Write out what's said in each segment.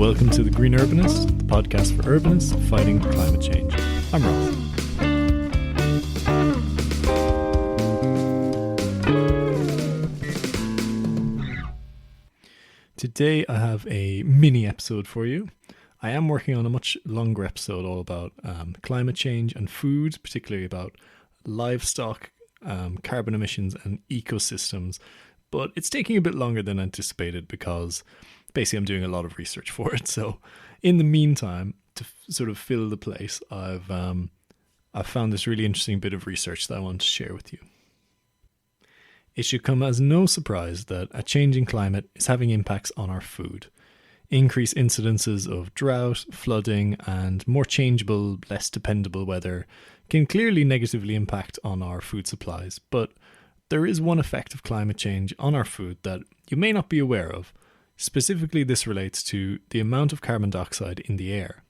Welcome to the Green Urbanist, the podcast for urbanists fighting climate change. I'm Rob. Today I have a mini episode for you. I am working on a much longer episode all about climate change and food, particularly about livestock, carbon emissions and ecosystems. But it's taking a bit longer than anticipated because basically I'm doing a lot of research for it. So in the meantime, to sort of fill the place, I've found this really interesting bit of research that I want to share with you. It should come as no surprise that a changing climate is having impacts on our food. Increased incidences of drought, flooding, and more changeable, less dependable weather can clearly negatively impact on our food supplies. But there is one effect of climate change on our food that you may not be aware of. Specifically, this relates to the amount of carbon dioxide in the air.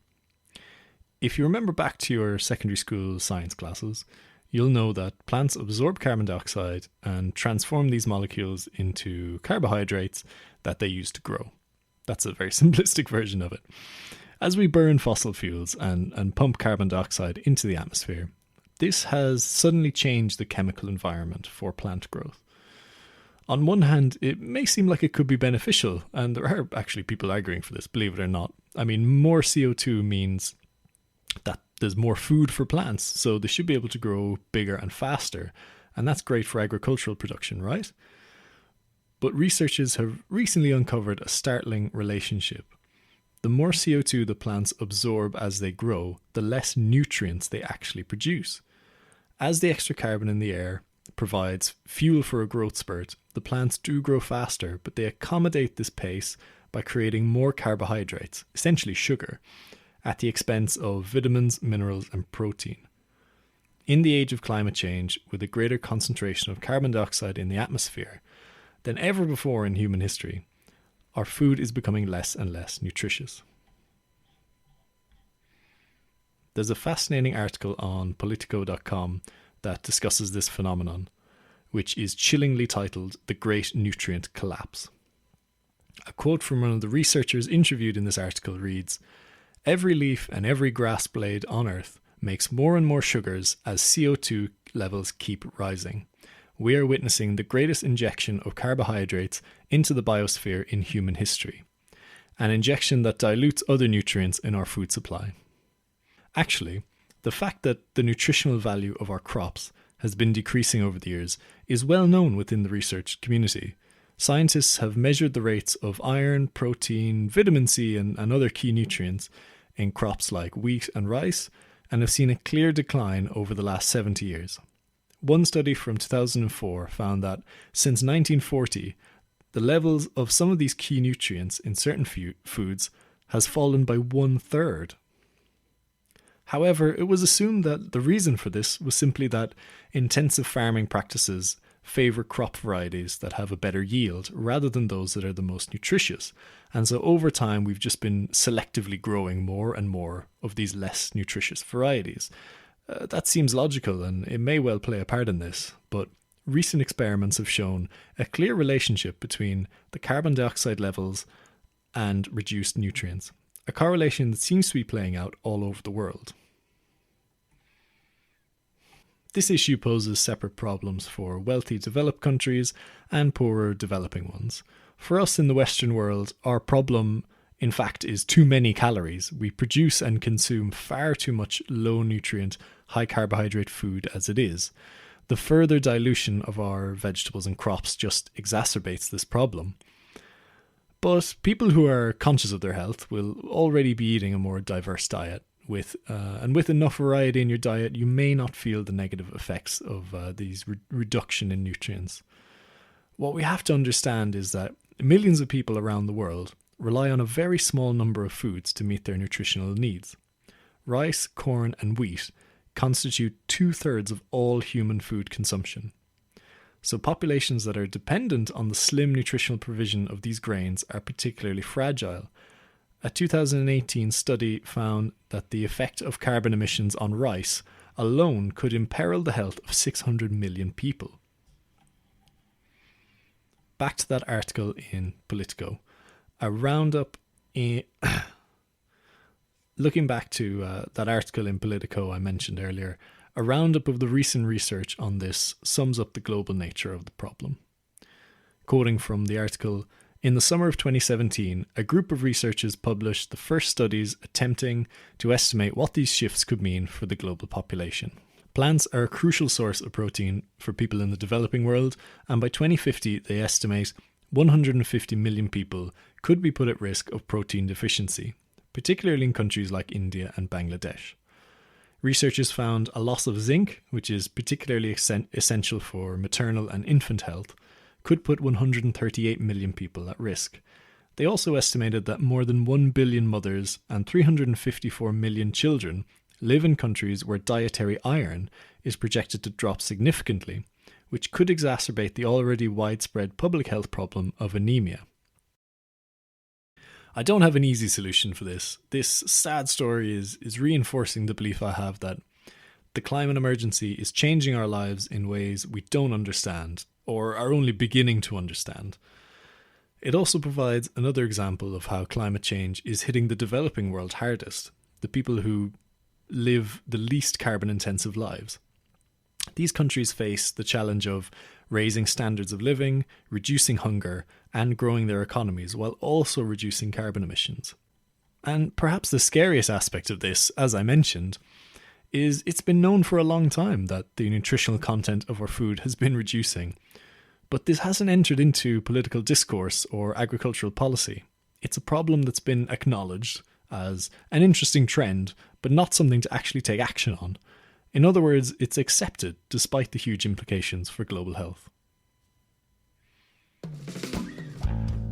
If you remember back to your secondary school science classes, you'll know that plants absorb carbon dioxide and transform these molecules into carbohydrates that they use to grow. That's a very simplistic version of it. As we burn fossil fuels and pump carbon dioxide into the atmosphere, this has suddenly changed the chemical environment for plant growth. On one hand, it may seem like it could be beneficial, and there are actually people arguing for this, believe it or not. I mean, more CO2 means that there's more food for plants, so they should be able to grow bigger and faster, and that's great for agricultural production, right? But researchers have recently uncovered a startling relationship. The more CO2 the plants absorb as they grow, the less nutrients they actually produce. As the extra carbon in the air provides fuel for a growth spurt, the plants do grow faster, but they accommodate this pace by creating more carbohydrates, essentially sugar, at the expense of vitamins, minerals, and protein. In the age of climate change, with a greater concentration of carbon dioxide in the atmosphere than ever before in human history, our food is becoming less and less nutritious. There's a fascinating article on Politico.com that discusses this phenomenon, which is chillingly titled The Great Nutrient Collapse. A quote from one of the researchers interviewed in this article reads, "Every leaf and every grass blade on Earth makes more and more sugars as CO2 levels keep rising. We are witnessing the greatest injection of carbohydrates into the biosphere in human history, an injection that dilutes other nutrients in our food supply." Actually, the fact that the nutritional value of our crops has been decreasing over the years is well known within the research community. Scientists have measured the rates of iron, protein, vitamin C, and other key nutrients in crops like wheat and rice, and have seen a clear decline over the last 70 years. One study from 2004 found that since 1940, the levels of some of these key nutrients in certain foods has fallen by 1/3. However, it was assumed that the reason for this was simply that intensive farming practices favour crop varieties that have a better yield rather than those that are the most nutritious. And so over time, we've just been selectively growing more and more of these less nutritious varieties. That seems logical and it may well play a part in this, but recent experiments have shown a clear relationship between the carbon dioxide levels and reduced nutrients, a correlation that seems to be playing out all over the world. This issue poses separate problems for wealthy developed countries and poorer developing ones. For us in the Western world, our problem, in fact, is too many calories. We produce and consume far too much low nutrient, high carbohydrate food as it is. The further dilution of our vegetables and crops just exacerbates this problem. But people who are conscious of their health will already be eating a more diverse diet. With enough variety in your diet, you may not feel the negative effects of these reduction in nutrients. What we have to understand is that millions of people around the world rely on a very small number of foods to meet their nutritional needs. Rice, corn, and wheat constitute 2/3 of all human food consumption. So populations that are dependent on the slim nutritional provision of these grains are particularly fragile. A 2018 study found that the effect of carbon emissions on rice alone could imperil the health of 600 million people. Back to that article in Politico. A roundup Looking back to that article in Politico I mentioned earlier, a roundup of the recent research on this sums up the global nature of the problem. Quoting from the article, in the summer of 2017, a group of researchers published the first studies attempting to estimate what these shifts could mean for the global population. Plants are a crucial source of protein for people in the developing world, and by 2050 they estimate 150 million people could be put at risk of protein deficiency, particularly in countries like India and Bangladesh. Researchers found a loss of zinc, which is particularly essential for maternal and infant health, could put 138 million people at risk. They also estimated that more than 1 billion mothers and 354 million children live in countries where dietary iron is projected to drop significantly, which could exacerbate the already widespread public health problem of anemia. I don't have an easy solution for this. This sad story is reinforcing the belief I have that the climate emergency is changing our lives in ways we don't understand, or are only beginning to understand. It also provides another example of how climate change is hitting the developing world hardest, the people who live the least carbon-intensive lives. These countries face the challenge of raising standards of living, reducing hunger, and growing their economies while also reducing carbon emissions. And perhaps the scariest aspect of this, as I mentioned, is it's been known for a long time that the nutritional content of our food has been reducing. But this hasn't entered into political discourse or agricultural policy. It's a problem that's been acknowledged as an interesting trend, but not something to actually take action on. In other words, it's accepted despite the huge implications for global health.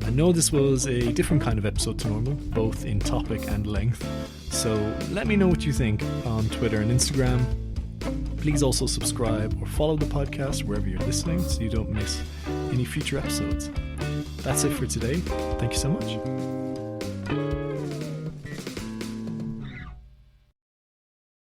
I know this was a different kind of episode to normal, both in topic and length, so let me know what you think on Twitter and Instagram. Please also subscribe or follow the podcast wherever you're listening so you don't miss any future episodes. That's it for today. Thank you so much.